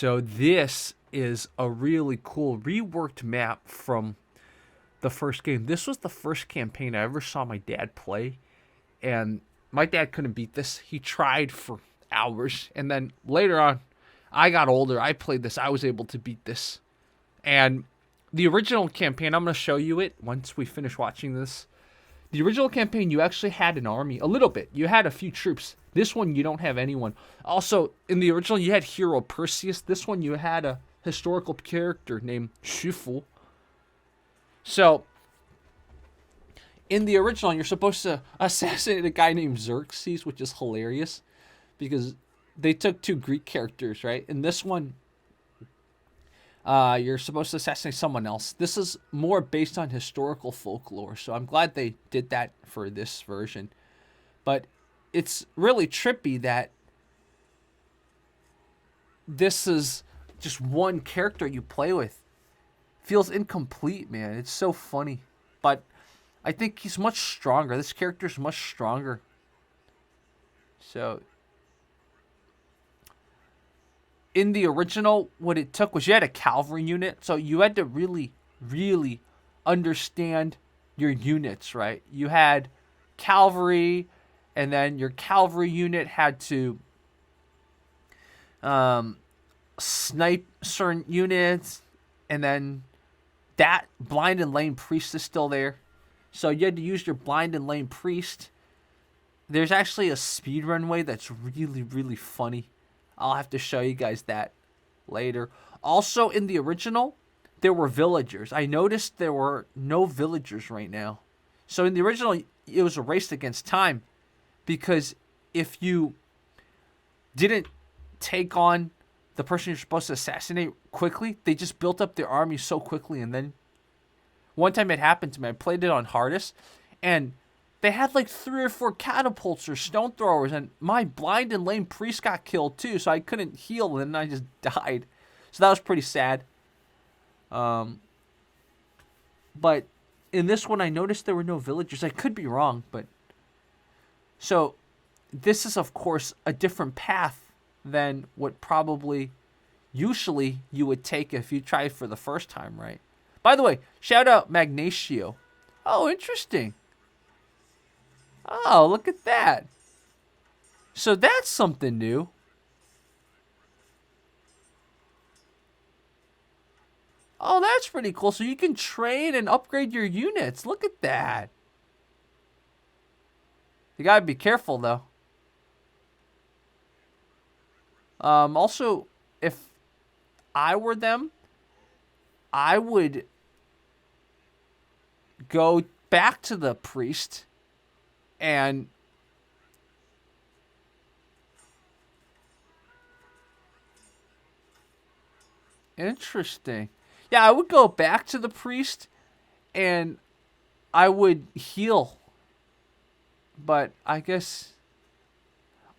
So this is a really cool reworked map from the first game. This was the first campaign I ever saw my dad play, and my dad couldn't beat this. He tried for hours, and then later on, I got older. I played this. I was able to beat this. And the original campaign, I'm going to show you it once we finish watching this. The original campaign, you actually had an army. A little bit. You had a few troops. This one, you don't have anyone. Also, in the original, you had hero Perseus. This one, you had a historical character named Shufu. So, in the original, you're supposed to assassinate a guy named Xerxes, which is hilarious. Because they took two Greek characters, right? In this one, you're supposed to assassinate someone else. This is more based on historical folklore, so I'm glad they did that for this version. But it's really trippy that this is just one character you play with. Feels incomplete, man. It's so funny. But I think he's much stronger. This character's much stronger. So in the original, what it took was you had a cavalry unit, so you had to really, really understand your units, right? You had cavalry, and then your cavalry unit had to snipe certain units, and then that blind and lame priest is still there. So you had to use your blind and lame priest. There's actually a speedrun way that's really, really funny. I'll have to show you guys that later. Also, in the original, there were villagers. I noticed there were no villagers right now. So in the original, it was a race against time. Because if you didn't take on the person you're supposed to assassinate quickly, they just built up their army so quickly. And then one time it happened to me. I played it on hardest. And they had like 3 or 4 catapults or stone throwers, and my blind and lame priest got killed too, so I couldn't heal, and then I just died. So that was pretty sad. But in this one, I noticed there were no villagers. I could be wrong, but... So, this is, of course, a different path than what probably usually you would take if you tried for the first time, right? By the way, shout out Magnatio. Oh, interesting. Oh, look at that. So that's something new. Oh, that's pretty cool. So you can train and upgrade your units. Look at that. You gotta be careful, though. Also, if I were them, I would go back to the priest and interesting. Yeah, I would go back to the priest and I would heal. But I guess...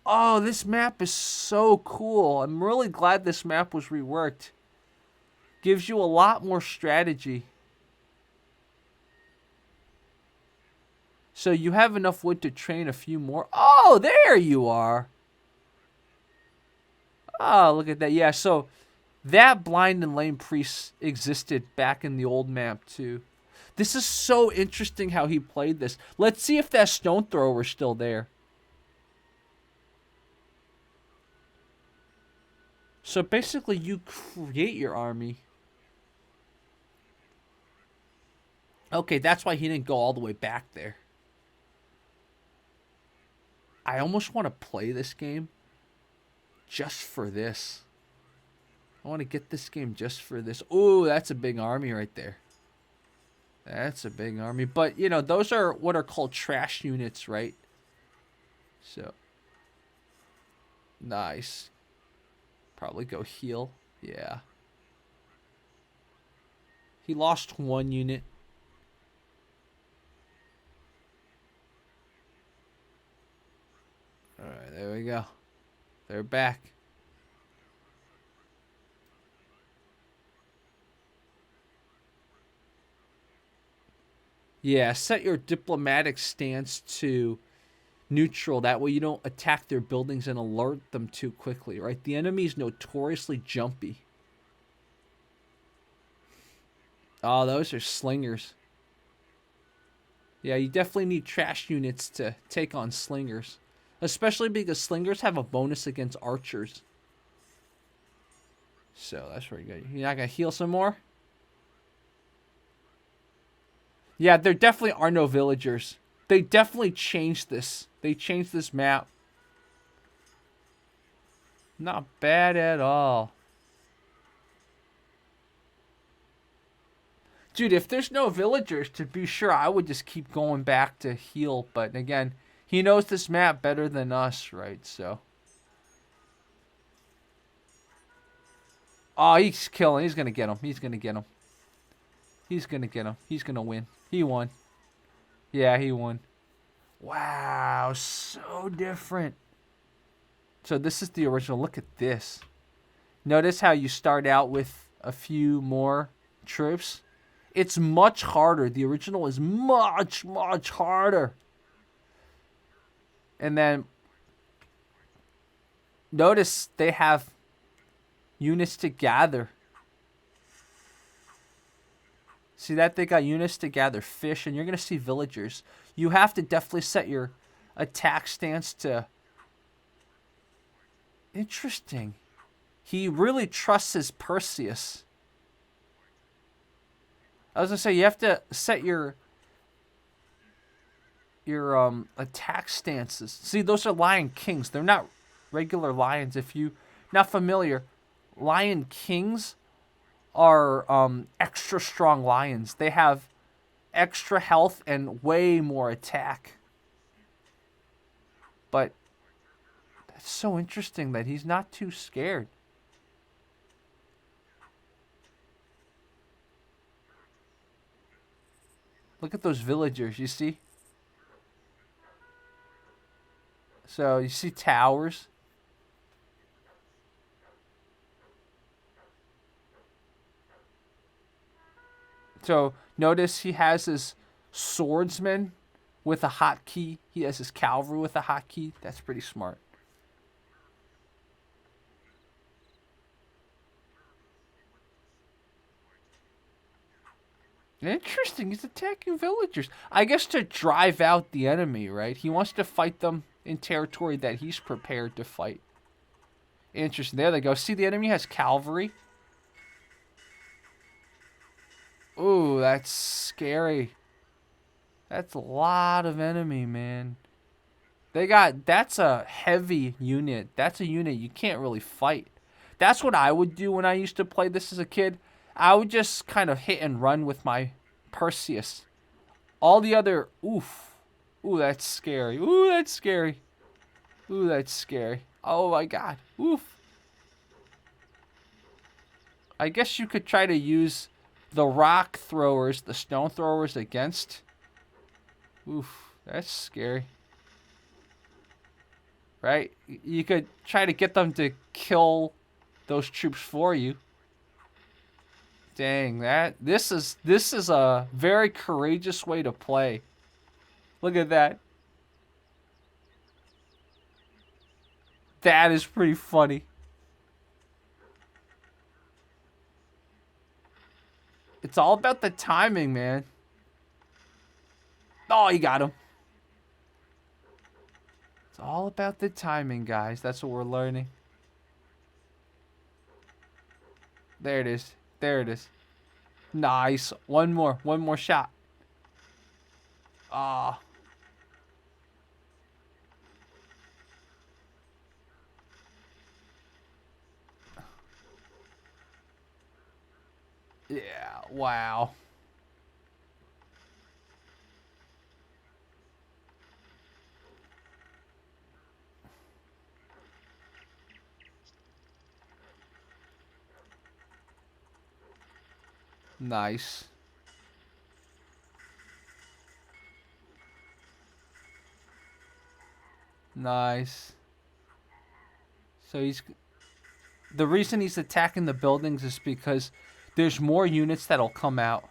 Oh, this map is so cool. I'm really glad this map was reworked. Gives you a lot more strategy. So you have enough wood to train a few more. Oh, there you are. Oh, look at that. Yeah, so that blind and lame priest existed back in the old map too. This is so interesting how he played this. Let's see if that stone thrower's still there. So basically you create your army. Okay, that's why he didn't go all the way back there. I almost want to play this game just for this. I want to get this game just for this. Ooh, that's a big army right there. That's a big army. But, you know, those are what are called trash units, right? So, nice. Probably go heal. Yeah. He lost 1 unit. Alright, there we go. They're back. Yeah, set your diplomatic stance to neutral. That way you don't attack their buildings and alert them too quickly, right? The enemy is notoriously jumpy. Oh, those are slingers. Yeah, you definitely need trash units to take on slingers. Especially because slingers have a bonus against archers. So, that's pretty good. You're not going to heal some more? Yeah, there definitely are no villagers. They definitely changed this. They changed this map. Not bad at all. Dude, if there's no villagers, to be sure, I would just keep going back to heal. But again, he knows this map better than us, right? So. Oh, he's killing. He's going to get him. He's going to get him. He's going to get him. He's going to win. He won. Yeah, he won. Wow, so different. So this is the original. Look at this. Notice how you start out with a few more troops. It's much harder. The original is much, much harder. And then notice they have units to gather. See that? They got units to gather fish, and you're going to see villagers. You have to definitely set your attack stance to... Interesting. He really trusts his Perseus. I was going to say, you have to set your attack stances. See, those are Lion Kings. They're not regular lions. If you're not familiar, Lion Kings are extra strong lions. They have extra health and way more attack. But that's so interesting that he's not too scared. Look at those villagers, you see? So, you see towers. So, notice he has his swordsman with a hotkey. He has his cavalry with a hotkey. That's pretty smart. Interesting. He's attacking villagers. I guess to drive out the enemy, right? He wants to fight them in territory that he's prepared to fight. Interesting. There they go. See, the enemy has cavalry. Ooh, that's scary. That's a lot of enemy, man. That's a heavy unit. That's a unit you can't really fight. That's what I would do when I used to play this as a kid. I would just kind of hit and run with my Perseus. All the other, oof. Ooh, that's scary. Ooh, that's scary. Ooh, that's scary. Oh my god. Oof. I guess you could try to use the rock throwers, the stone throwers against. Oof, that's scary. Right? You could try to get them to kill those troops for you. Dang, this is a very courageous way to play. Look at that. That is pretty funny. It's all about the timing, man. Oh, you got him. It's all about the timing, guys. That's what we're learning. There it is. There it is. Nice. One more shot. Ah. Yeah, wow. Nice. Nice. So the reason he's attacking the buildings is because there's more units that'll come out.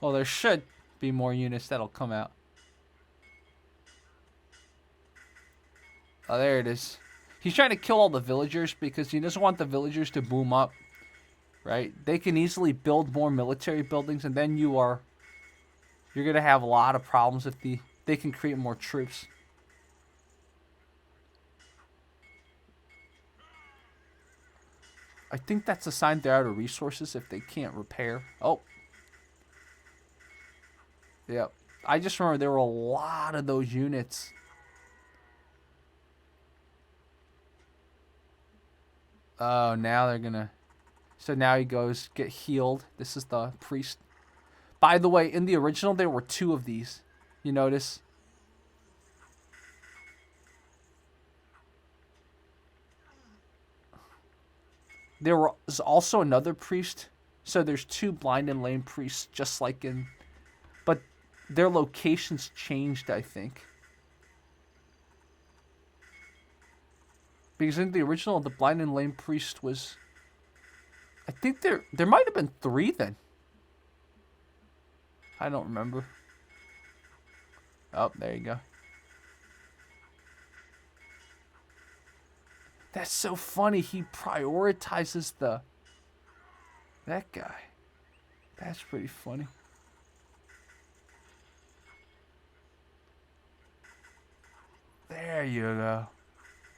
Well, there should be more units that'll come out. Oh, there it is. He's trying to kill all the villagers because he doesn't want the villagers to boom up, right? They can easily build more military buildings, and then you're gonna have a lot of problems if they can create more troops. I think that's a sign they're out of resources if they can't repair. Oh. Yep. I just remember there were a lot of those units. Oh, now they're gonna... So now he goes get healed. This is the priest. By the way, in the original, there were 2 of these. You notice? There was also another priest. So there's 2 blind and lame priests, just like in... But their locations changed, I think. Because in the original, the blind and lame priest was... I think there might have been 3 then. I don't remember. Oh, there you go. That's so funny. He prioritizes that guy. That's pretty funny. There you go.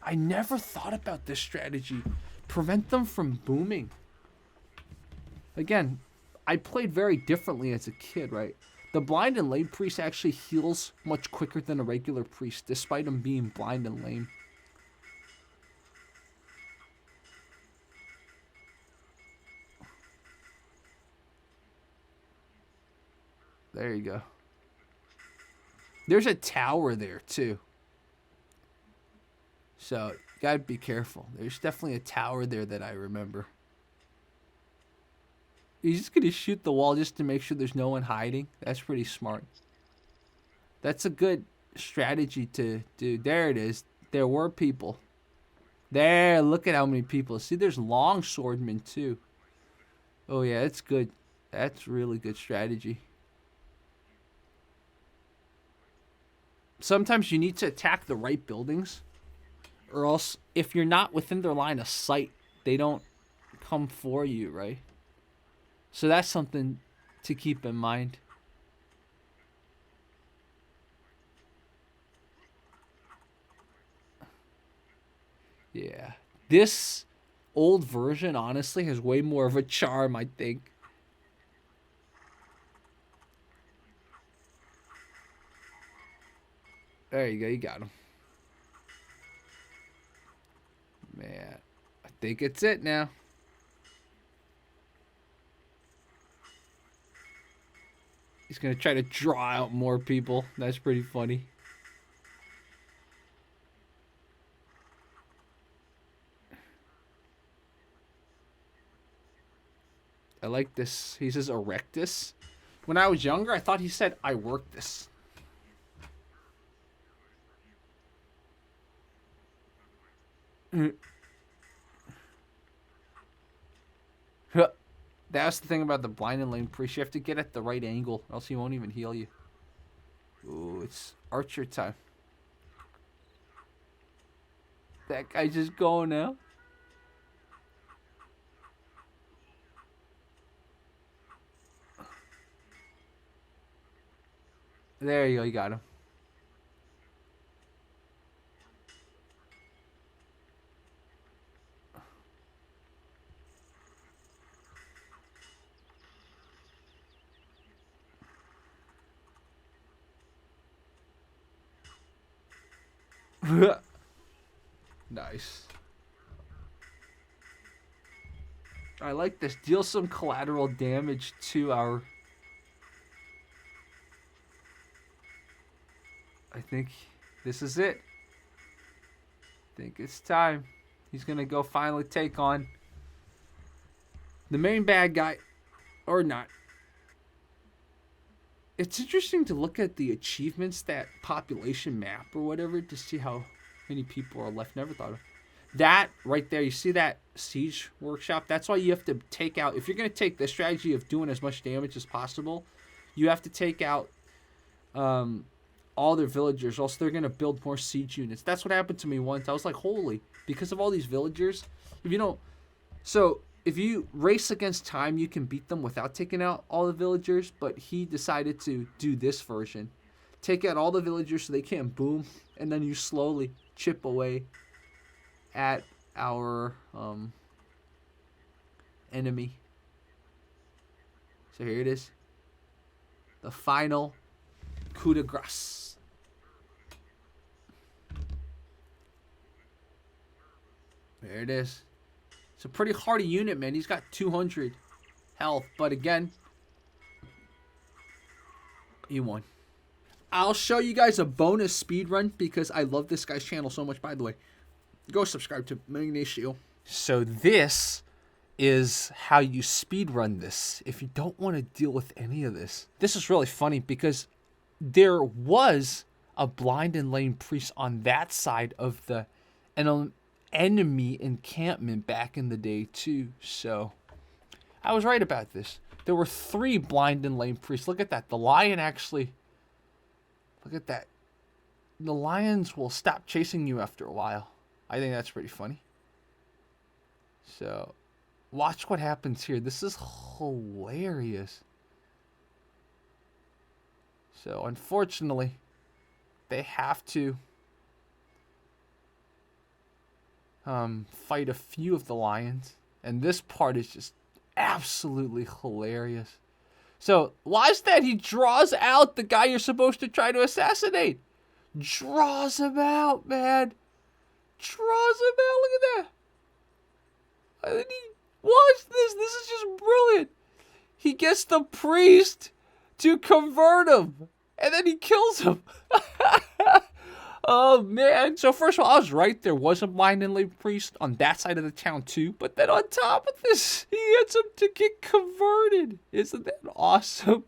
I never thought about this strategy. Prevent them from booming. Again, I played very differently as a kid, right? The blind and lame priest actually heals much quicker than a regular priest, despite him being blind and lame. There you go. There's a tower there, too. So, you gotta be careful. There's definitely a tower there that I remember. He's just gonna shoot the wall just to make sure there's no one hiding. That's pretty smart. That's a good strategy to do. There it is. There were people. There, look at how many people. See, there's longswordmen, too. Oh, yeah, that's good. That's really good strategy. Sometimes you need to attack the right buildings, or else if you're not within their line of sight, they don't come for you, right? So that's something to keep in mind. Yeah. This old version, honestly, has way more of a charm, I think. There you go, you got him. Man, I think it's it now. He's going to try to draw out more people. That's pretty funny. I like this. He says erectus. When I was younger, I thought he said I worked this. That's the thing about the blind and lame priest. You have to get at the right angle, or else he won't even heal you. Ooh, it's archer time. That guy just going now. There you go, you got him. Nice. I like this. Deal some collateral damage to our... I think this is it. I think it's time. He's going to go finally take on the main bad guy. Or not. It's interesting to look at the achievements, that population map or whatever, to see how many people are left. Never thought of that right there. You see that siege workshop? That's why you have to take out, if you're going to take the strategy of doing as much damage as possible, You have to take out all their villagers, else they're going to build more siege units. That's what happened to me once. I was like, holy, because of all these villagers, if you don't... So, if you race against time, you can beat them without taking out all the villagers, but he decided to do this version. Take out all the villagers so they can't boom, and then you slowly chip away at our enemy. So here it is. The final coup de grace. There it is. It's a pretty hardy unit, man. He's got 200 health. But again, he won. I'll show you guys a bonus speed run because I love this guy's channel so much, by the way. Go subscribe to Magnatio. So this is how you speed run this if you don't want to deal with any of this. This is really funny because there was a blind and lame priest on that side of the enemy encampment back in the day too. So I was right about this. There were 3 blind and lame priests. Look at that. The lion actually, look at that. The lions will stop chasing you after a while. I think that's pretty funny. So watch what happens here. This is hilarious. So unfortunately, they have to fight a few of the lions. And this part is just absolutely hilarious. So watch that. He draws out the guy you're supposed to try to assassinate. Draws him out, man. Draws him out. Look at that. And then watch this. This is just brilliant. He gets the priest to convert him. And then he kills him. Oh, man. So first of all, I was right. There was a blind and lame priest on that side of the town too. But then on top of this, he gets him to get converted. Isn't that awesome?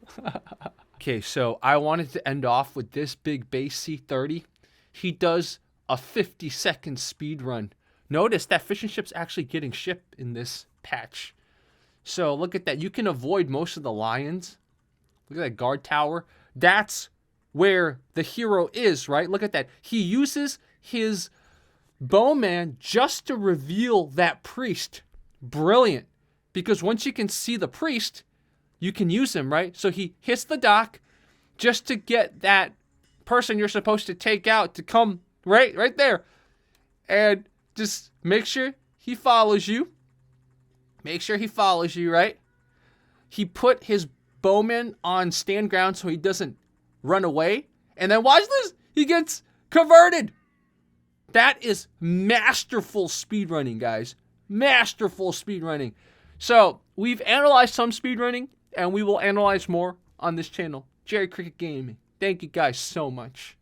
Okay, so I wanted to end off with this big base C30. He does a 50-second speed run. Notice that fishing ship's actually getting shipped in this patch. So look at that. You can avoid most of the lions. Look at that guard tower. That's where the hero is, right? Look at that. He uses his bowman just to reveal that priest. Brilliant. Because once you can see the priest, you can use him, right? So he hits the dock just to get that person you're supposed to take out to come right there. And just make sure he follows you. Make sure he follows you, right? He put his bowman on stand ground so he doesn't run away. And then watch this. He gets converted. That is masterful speedrunning, guys. Masterful speedrunning. So we've analyzed some speedrunning, and we will analyze more on this channel. JerryCricket Gaming. Thank you guys so much.